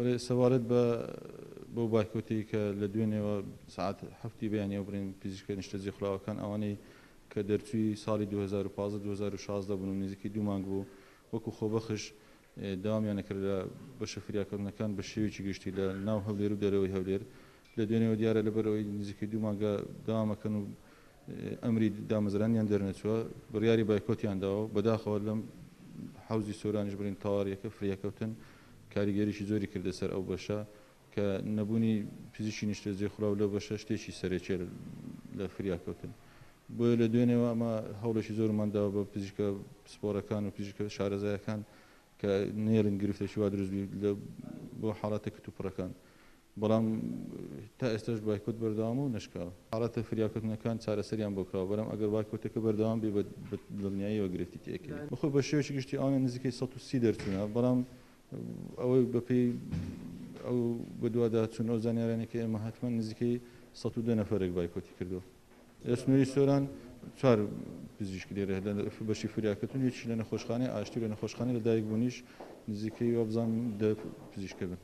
بەڵێ سەوارەت بۆ بایکۆتی کە لە دوێنێەوە سعات هەفتی بەیان ئەوبرین پزیشکە نیشتەجێ خوراوەکان ئەوانەی کە دەرچووی ساڵی 2015-2016 بوون و نزیکی 2 مانگ بوو وەکو خۆبەخش داوامیان نەکرد لە بەشە فریاکردنەکان بە شێوەیەکی گشتی لە ناو هەولێر و دەرەوەی هەولێر لە دوێنێەوە دیارە لەبەرەوەی نزیکی 2 مانگە داوامەکەن و ئەمری دامەزرانیان دەرنەچووە بڕیاری بایکۆتیان داوە بەداخەوە لەم حوزی سۆرانیش بڕین تاواریەکە فریاکەوتن کاریگەریشی زۆری کردە سەر ئەو بەشە کە نەبوونی پزیشکی نیشتەجێ خوراو لە بەشە شتێکی سەرەکیە لە فریاکەوتن بۆیە لە دوێنێەوە ئەمە هەوڵێکی زۆرمانداوە بە پزیشکە سپۆرەکان و پزیشکە شارەزایەکان کە نێرن گرفتێکی وا دروستبی بۆ حاڵاتە کتوپڕەکان بەڵام تا ئێستاش بایکۆت بەردەوام و نشکاوە حاڵاتە فریاکردنەکان چارەسەریان بۆ کراوە بەڵام ئەگەر بایکۆتەکە بەردەوام بێ بە دڵنیاییەوە گرفتی تێکرد بەخۆی بە شێوەیەکی گشتی ئەوانە نزیکەی 130 دەرچوونە بەڵام ئەوەی بەپێی ئەو بەدووادا چون ئەو زانیارانێکی ئێمە حتمما نزیکەی 110 نەفەرێک بایکۆتی کردو ئەسنووری سۆران 4 پزیشکی لێرە بەشی فریاکردن یەکی لە نەخۆشخانەی ئاشتی لە نەخۆشخانەی لەدایک بوونیش نزیکەی وابزان 10 پزیشکە بن